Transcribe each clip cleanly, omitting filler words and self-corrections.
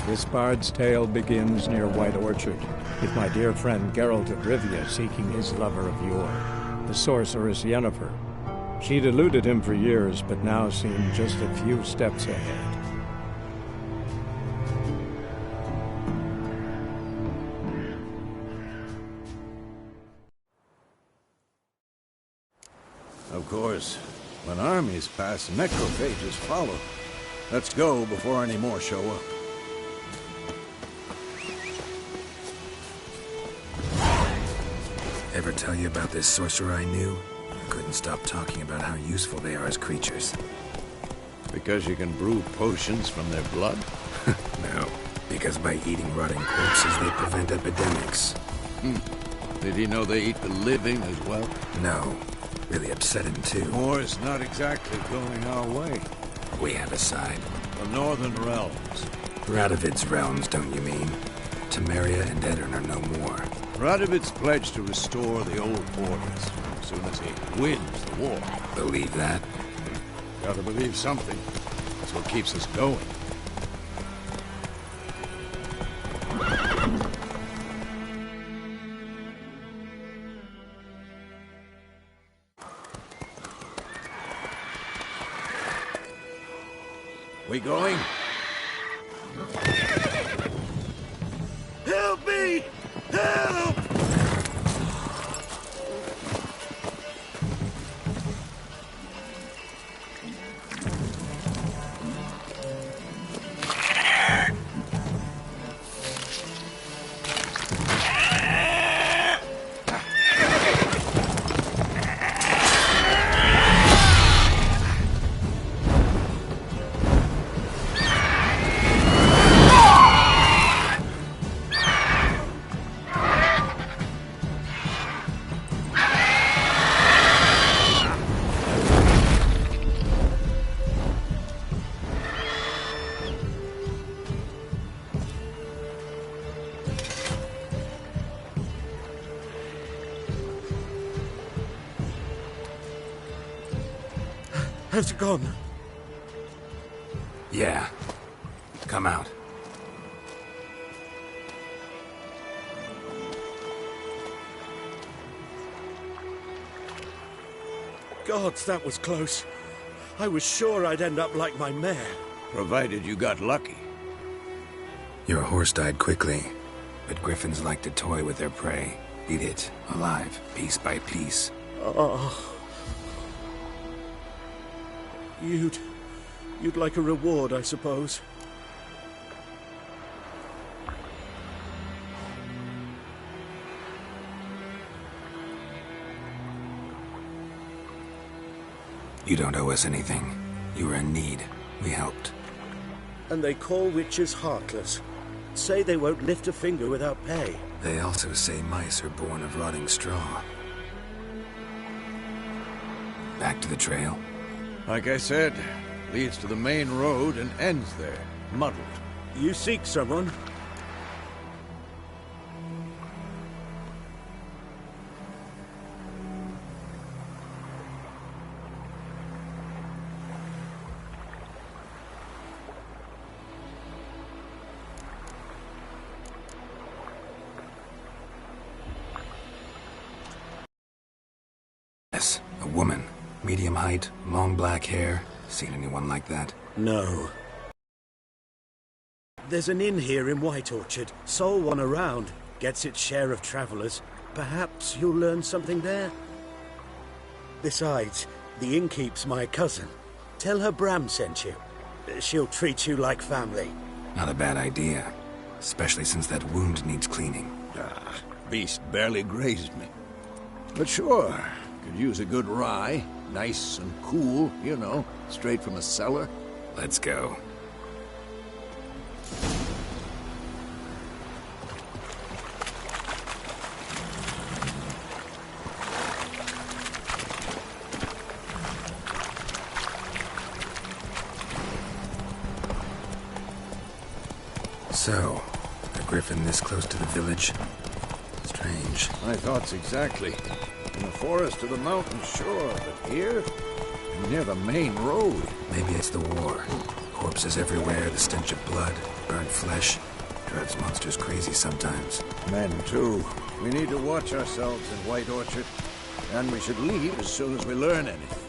This bard's tale begins near White Orchard, with my dear friend Geralt of Rivia seeking his lover of yore, the sorceress Yennefer. She'd eluded him for years, but now seemed just a few steps ahead. Of course, when armies pass, necrophages follow. Let's go before any more show up. Ever tell you about this sorcerer I knew? I couldn't stop talking about how useful they are as creatures. Because you can brew potions from their blood? No, because by eating rotting corpses they prevent epidemics. Did he know they eat the living as well? No, really upset him too. War's not exactly going our way. We have a side. The Northern Realms. Radovid's realms, don't you mean? Temeria and Edirn are no more. Radovid's pledged to restore the old borders as soon as he wins the war. Believe that? Gotta believe something. That's what keeps us going. We going? Help me! Help! Has it gone? Yeah. Come out. Gods, that was close. I was sure I'd end up like my mare. Provided you got lucky. Your horse died quickly, but griffins like to toy with their prey. Eat it, alive, piece by piece. Oh. You'd like a reward, I suppose. You don't owe us anything. You were in need. We helped. And they call witches heartless. Say they won't lift a finger without pay. They also say mice are born of rotting straw. Back to the trail? Like I said, leads to the main road and ends there, muddled. You seek someone? Yes, a woman. Medium height, long black hair. Seen anyone like that? No. There's an inn here in White Orchard. Sole one around. Gets its share of travelers. Perhaps you'll learn something there? Besides, the innkeep's my cousin. Tell her Bram sent you. She'll treat you like family. Not a bad idea. Especially since that wound needs cleaning. Beast barely grazed me. But sure, could use a good rye. Nice and cool, you know, straight from a cellar. Let's go. So, a griffin this close to the village? Strange. My thoughts exactly. In the forest or the mountains, sure, but here? Near the main road. Maybe it's the war. Corpses everywhere, the stench of blood, burnt flesh. Drives monsters crazy sometimes. Men, too. We need to watch ourselves in White Orchard. And we should leave as soon as we learn anything.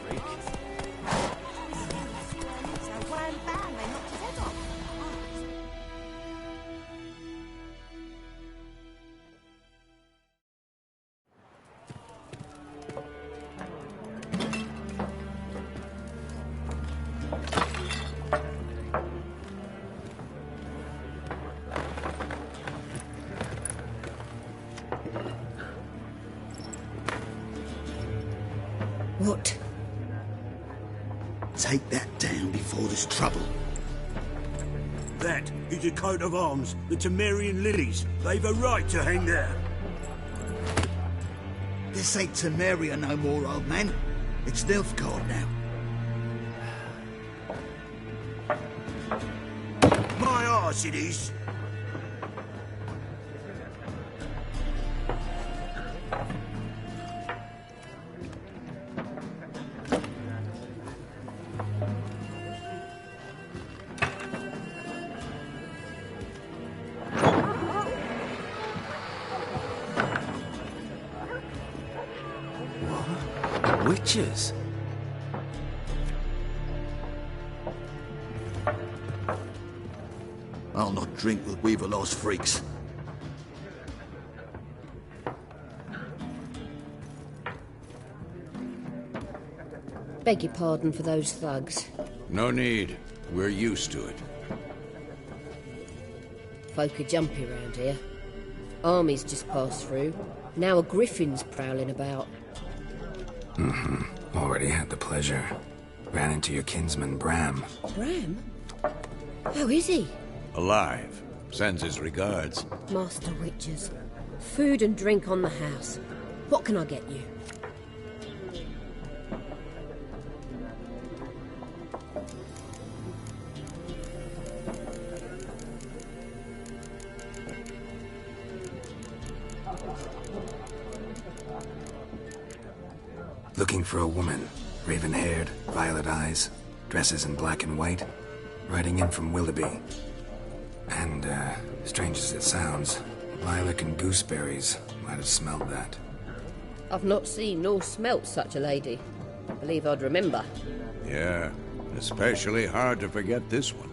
What? Take that down before there's trouble. That is a coat of arms, the Temerian lilies. They've a right to hang there. This ain't Temeria no more, old man. It's Nilfgaard now. My arse it is. Witches? I'll not drink with Weaverlaw's freaks. Beg your pardon for those thugs. No need. We're used to it. Folk are jumpy round here. Armies just passed through. Now a griffin's prowling about. Already had the pleasure. Ran into your kinsman, Bram. Bram? How is he? Alive. Sends his regards. Master Witches. Food and drink on the house. What can I get you? Looking for a woman. Raven-haired, violet eyes, dresses in black and white. Riding in from Willoughby. And, strange as it sounds, lilac and gooseberries. Might have smelled that. I've not seen nor smelt such a lady. Believe I'd remember. Yeah, especially hard to forget this one.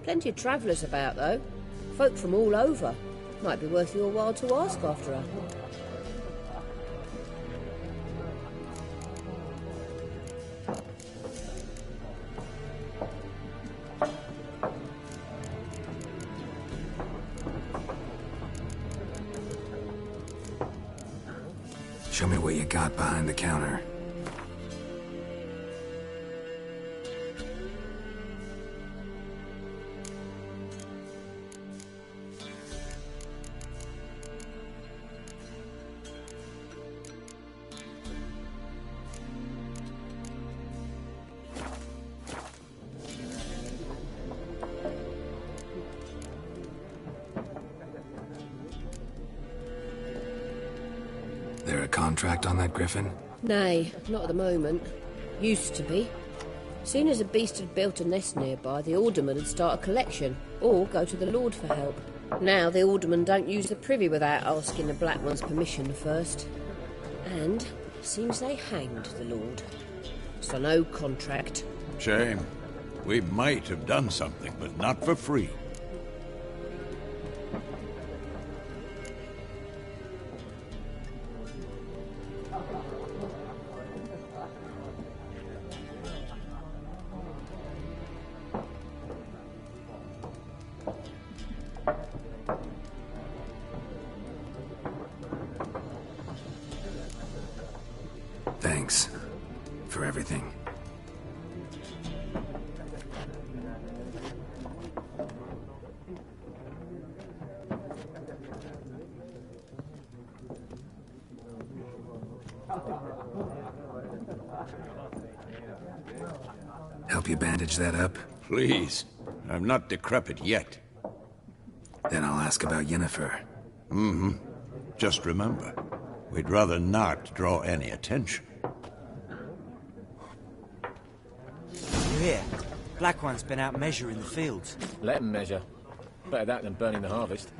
Plenty of travellers about, though. Folk from all over. Might be worth your while to ask after her. Show me what you got behind the counter. There a contract on that griffin? Nay, not at the moment. Used to be. Soon as a beast had built a nest nearby, the alderman would start a collection, or go to the Lord for help. Now the alderman don't use the privy without asking the Black One's permission first. And seems they hanged the Lord. So no contract. Shame. We might have done something, but not for free. Thanks for everything. Help you bandage that up? Please. I'm not decrepit yet. Then I'll ask about Yennefer. Just remember, we'd rather not draw any attention. You here? Black One's been out measuring the fields. Let 'em measure. Better that than burning the harvest.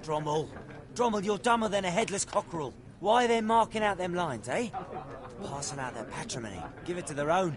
Drommel. Drommel, you're dumber than a headless cockerel. Why are they marking out them lines, eh? Passing out their patrimony. Give it to their own.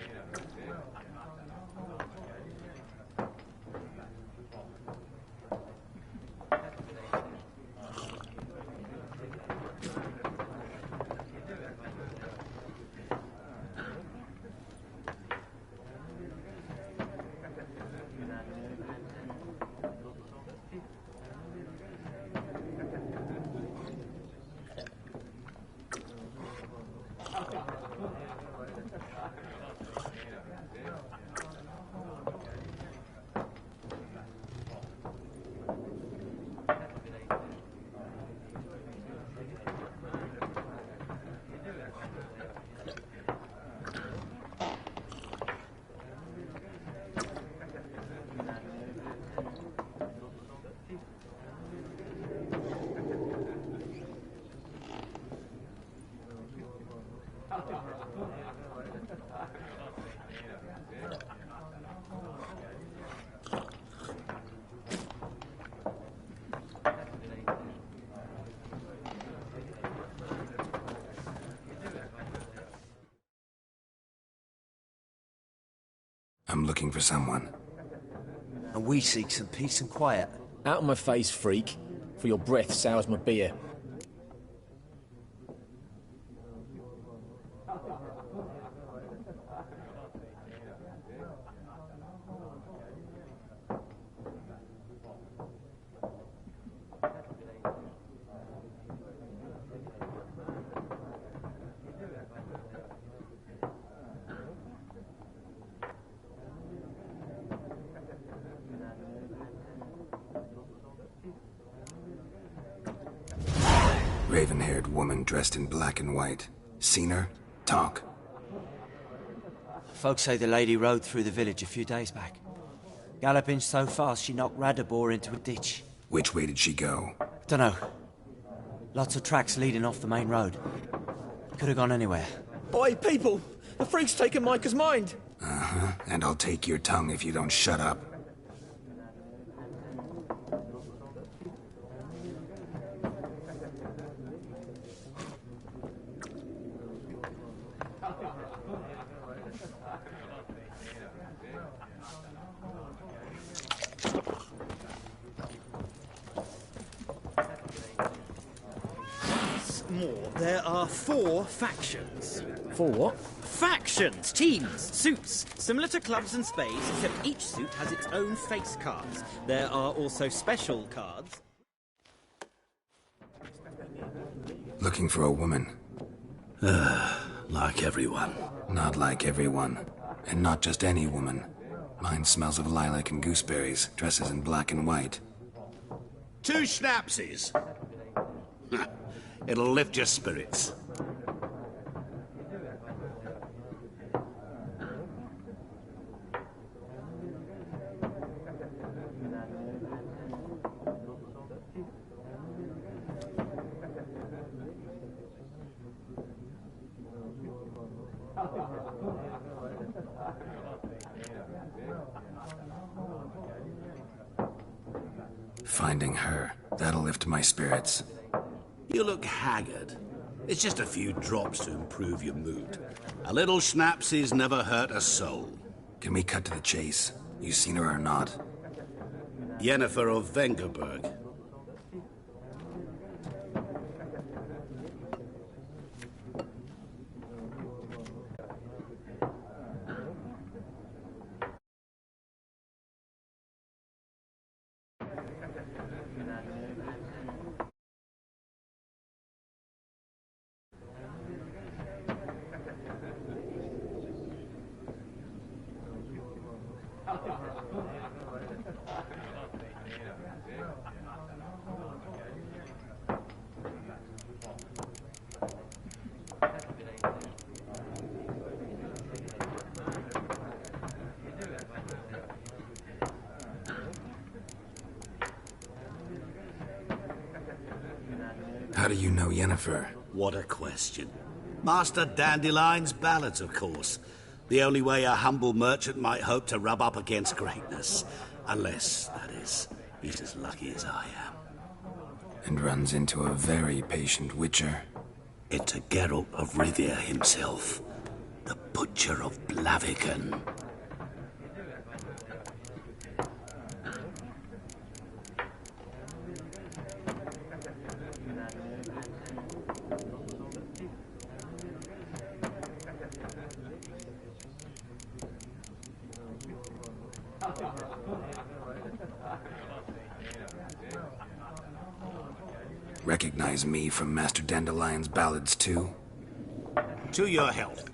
I'm looking for someone. And we seek some peace and quiet. Out of my face, freak. For your breath sours my beer. Raven-haired woman dressed in black and white. Seen her? Talk. Folks say the lady rode through the village a few days back. Galloping so fast she knocked Radabor into a ditch. Which way did she go? Dunno. Lots of tracks leading off the main road. Could have gone anywhere. Boy, people! The freak's taken Micah's mind! Uh-huh. And I'll take your tongue if you don't shut up. More. There are 4 factions. 4 what? Factions, teams, suits. Similar to clubs and spades, except each suit has its own face cards. There are also special cards. Looking for a woman. Like everyone. Not like everyone. And not just any woman. Mine smells of lilac and gooseberries, dresses in black and white. 2 schnapsies. It'll lift your spirits. Finding her, that'll lift my spirits. You look haggard. It's just a few drops to improve your mood. A little schnapsies never hurt a soul. Can we cut to the chase? You seen her or not? Yennefer of Vengerberg. How do you know Yennefer? What a question. Master Dandelion's ballads, of course. The only way a humble merchant might hope to rub up against greatness. Unless, that is, he's as lucky as I am. And runs into a very patient witcher. Into Geralt of Rivia himself, the Butcher of Blaviken. Recognize me from Master Dandelion's ballads, too? To your health.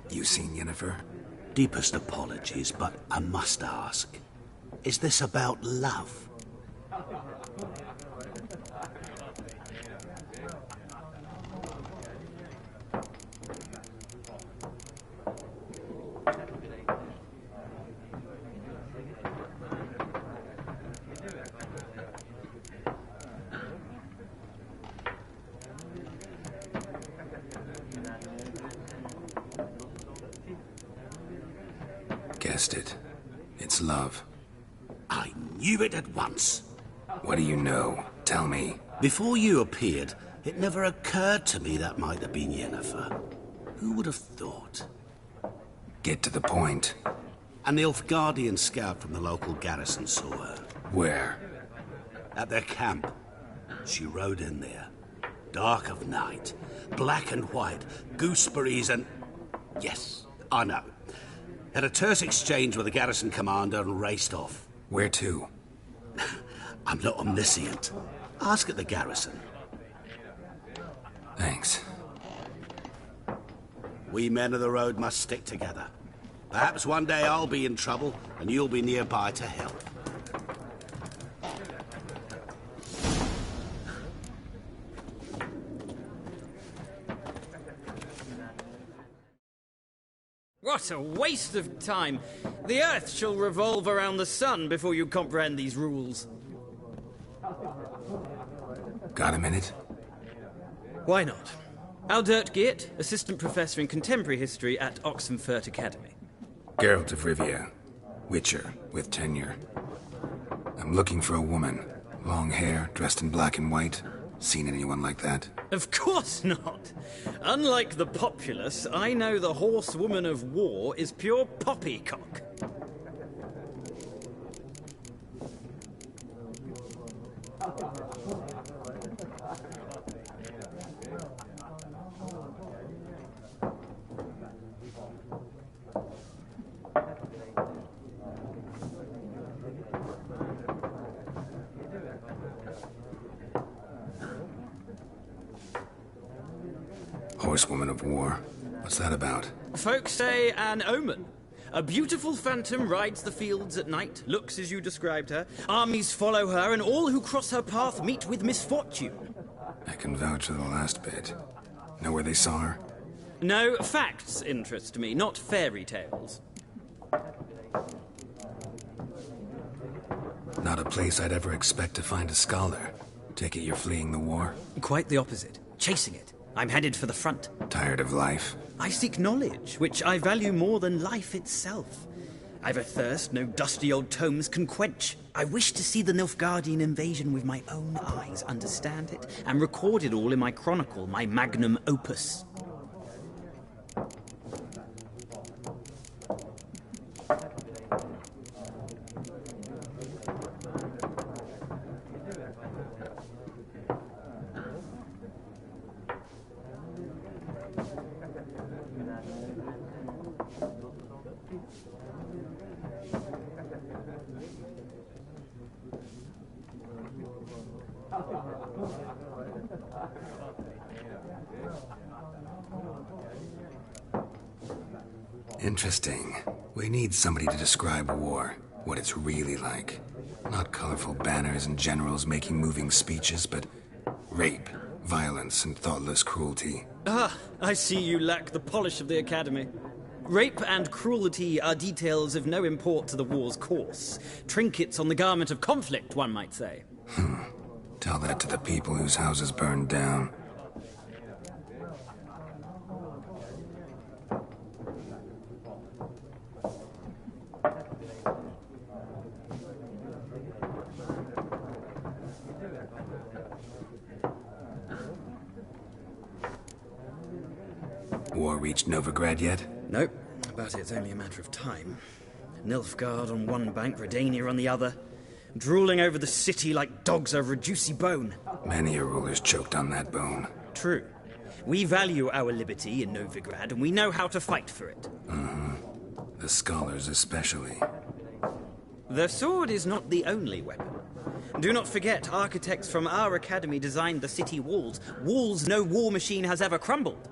You seen Yennefer? Deepest apologies, but I must ask. Is this about love? Guessed it. It's love. I knew it at once. What do you know? Tell me. Before you appeared, it never occurred to me that might have been Yennefer. Who would have thought? Get to the point. An Nilfgaardian scout from the local garrison saw her. Where? At their camp. She rode in there. Dark of night. Black and white. Gooseberries and... Yes, I know. Had a terse exchange with the garrison commander and raced off. Where to? I'm not omniscient. Ask at the garrison. Thanks. We men of the road must stick together. Perhaps one day I'll be in trouble and you'll be nearby to help. What a waste of time! The Earth shall revolve around the sun before you comprehend these rules. Got a minute? Why not? Aldert Geert, Assistant Professor in Contemporary History at Oxenfurt Academy. Geralt of Rivia. Witcher, with tenure. I'm looking for a woman. Long hair, dressed in black and white. Seen anyone like that? Of course not! Unlike the populace, I know the horsewoman of war is pure poppycock. Horsewoman of war. What's that about? Folks say an omen. A beautiful phantom rides the fields at night, looks as you described her. Armies follow her, and all who cross her path meet with misfortune. I can vouch for the last bit. Know where they saw her? No, facts interest me, not fairy tales. Not a place I'd ever expect to find a scholar. Take it you're fleeing the war? Quite the opposite. Chasing it. I'm headed for the front. Tired of life? I seek knowledge, which I value more than life itself. I've a thirst no dusty old tomes can quench. I wish to see the Nilfgaardian invasion with my own eyes, understand it, and record it all in my chronicle, my magnum opus. Interesting. We need somebody to describe war, what it's really like. Not colorful banners and generals making moving speeches, but rape, violence, and thoughtless cruelty. Ah, I see you lack the polish of the Academy. Rape and cruelty are details of no import to the war's course. Trinkets on the garment of conflict, one might say. Tell that to the people whose houses burned down. War reached Novigrad yet? Nope, but it's only a matter of time. Nilfgaard on one bank, Redania on the other, drooling over the city like dogs over a juicy bone. Many a ruler's choked on that bone. True. We value our liberty in Novigrad, and we know how to fight for it. The scholars especially. The sword is not the only weapon. Do not forget, architects from our academy designed the city walls. Walls no war machine has ever crumbled.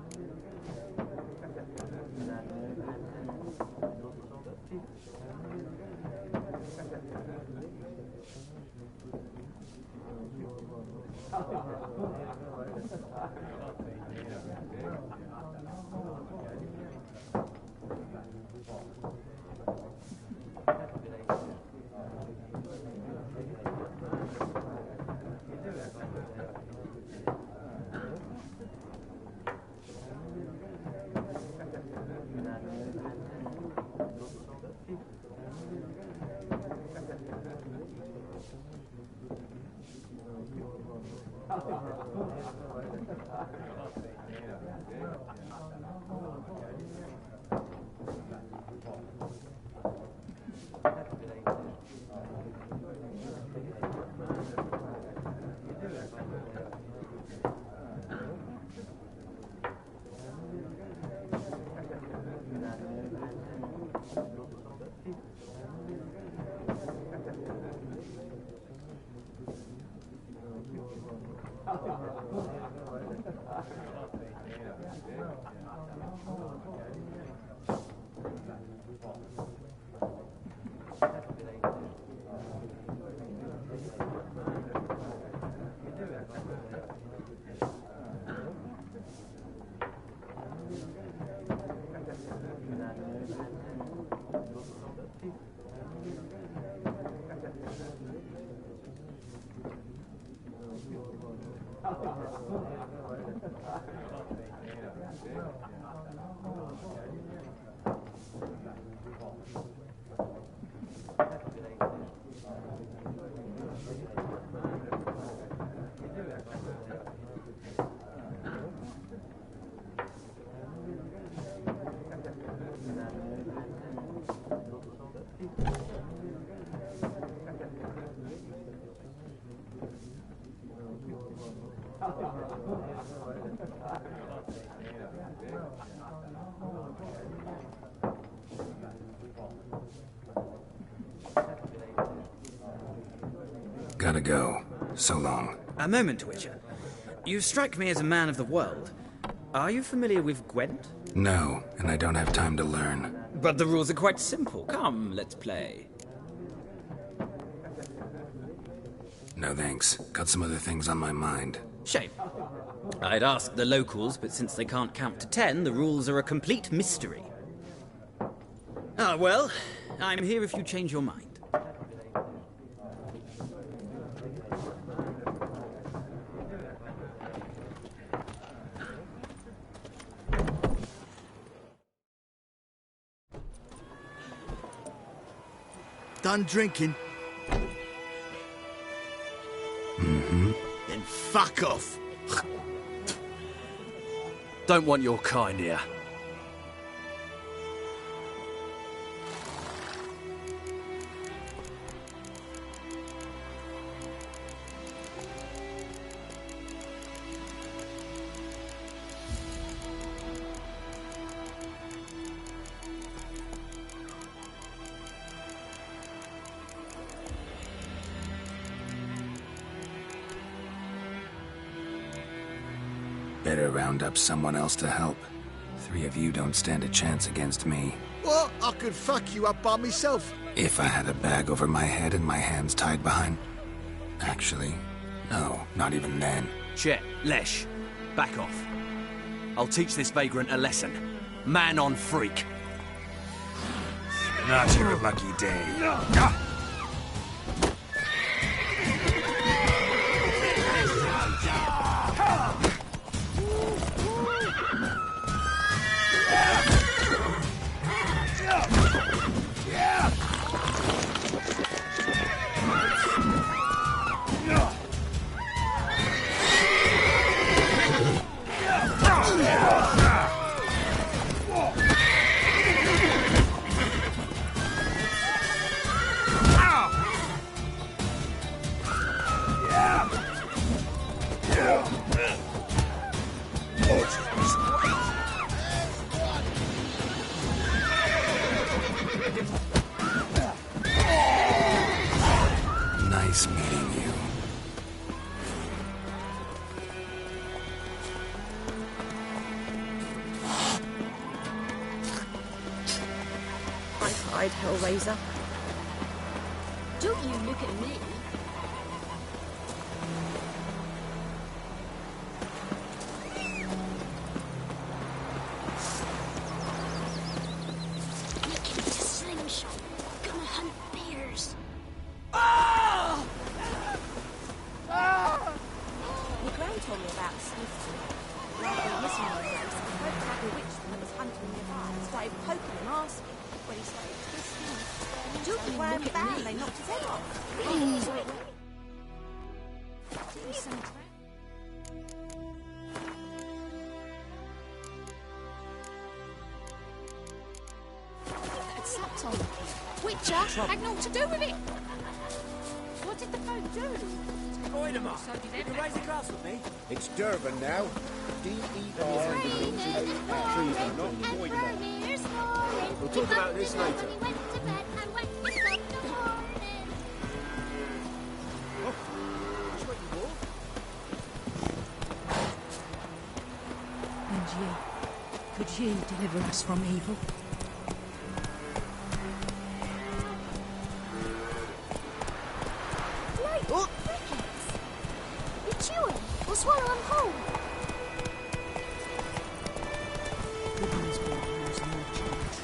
Gotta go. So long. A moment, Witcher. You strike me as a man of the world. Are you familiar with Gwent? No, and I don't have time to learn. But the rules are quite simple. Come, let's play. No thanks. Got some other things on my mind. Shame. I'd ask the locals, but since they can't count to 10, the rules are a complete mystery. Ah, well, I'm here if you change your mind. Done drinking? Then fuck off. Don't want your kind here. Better round up someone else to help. 3 of you don't stand a chance against me. Well, I could fuck you up by myself. If I had a bag over my head and my hands tied behind... Actually, no, not even then. Chet, Lesh, back off. I'll teach this vagrant a lesson. Man on freak. Not your lucky day. Nice meeting you. I've cried, Hellraiser. Don't you look at me. Get into slingshot. Gonna hunt bears. Your gran told me about a safety. Rather than listening to him, I spoke to the witchman that was hunting nearby and started poking him, asking. When he started twisting and squirming, Don't so you wham look at bam, me. they knocked his head off. Do some trap. That slapped on. Witcher had naught to do with it. What did the folk do? Avoid him, So did You can everyone. raise a glass with me. It's Durban now. D-E-R. We'll talk about this later. And you, could you deliver us from evil? You chew it or swallow them whole. Goodness be knows no chance.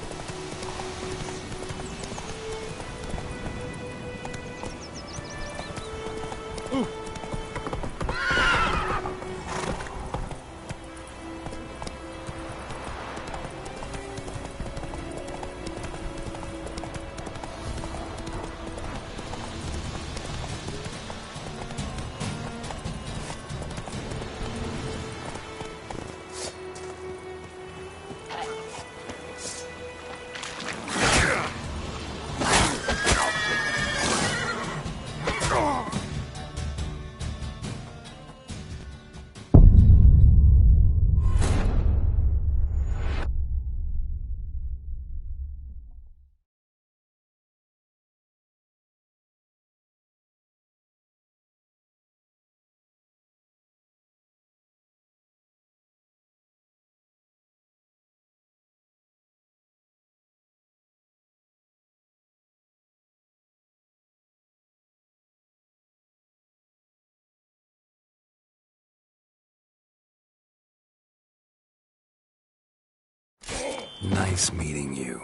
Nice meeting you.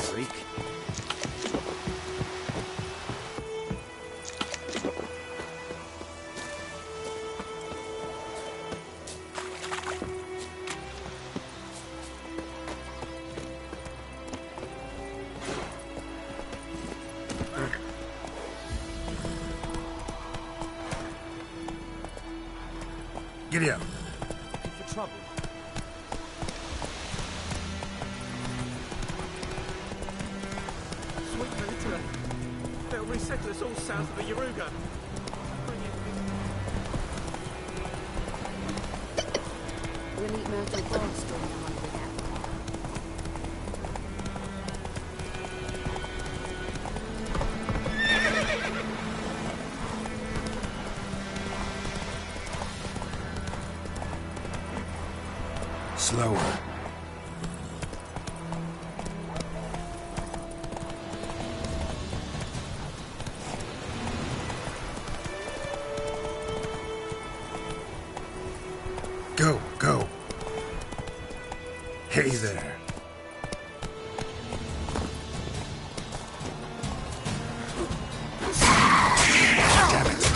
Freak. Giddy up. For trouble. Sweet Military. They'll resettle us all south of the Yaruga. We'll eat Myrtle Boss during the holiday gap. Slower. Go, go. Hey there. Damn it.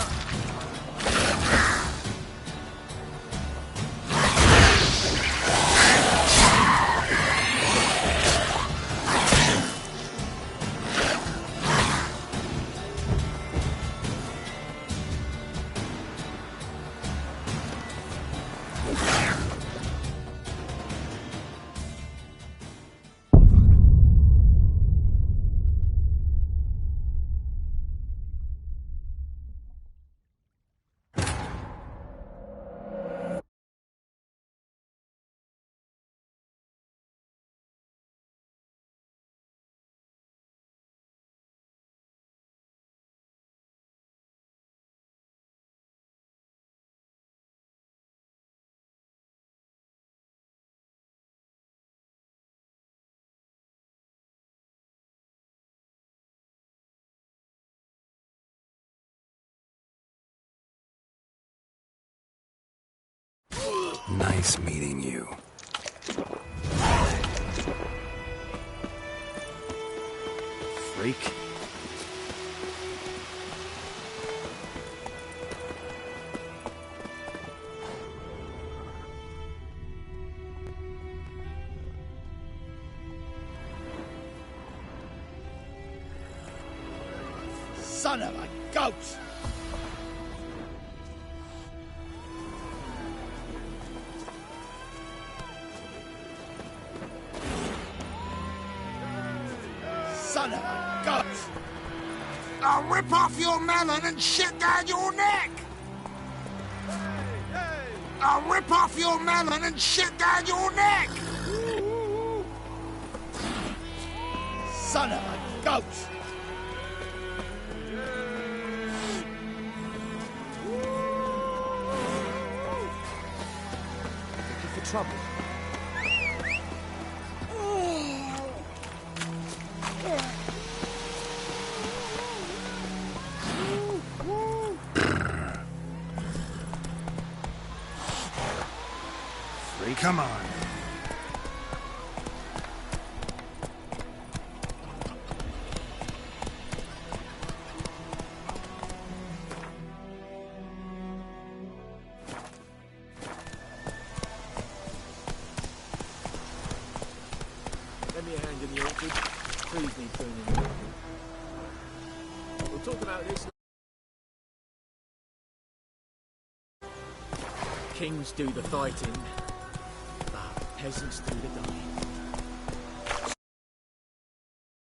Nice meeting you. Freak. Son of a goat! Son of a goat! I'll rip off your melon and shit down your neck! I'll rip off your melon and shit down your neck! Son of a goat! Looking for trouble? Come on. Lend me a hand in the orchard. Trees need pruning. We'll talk about this. Kings do the fighting, but peasants do the dying.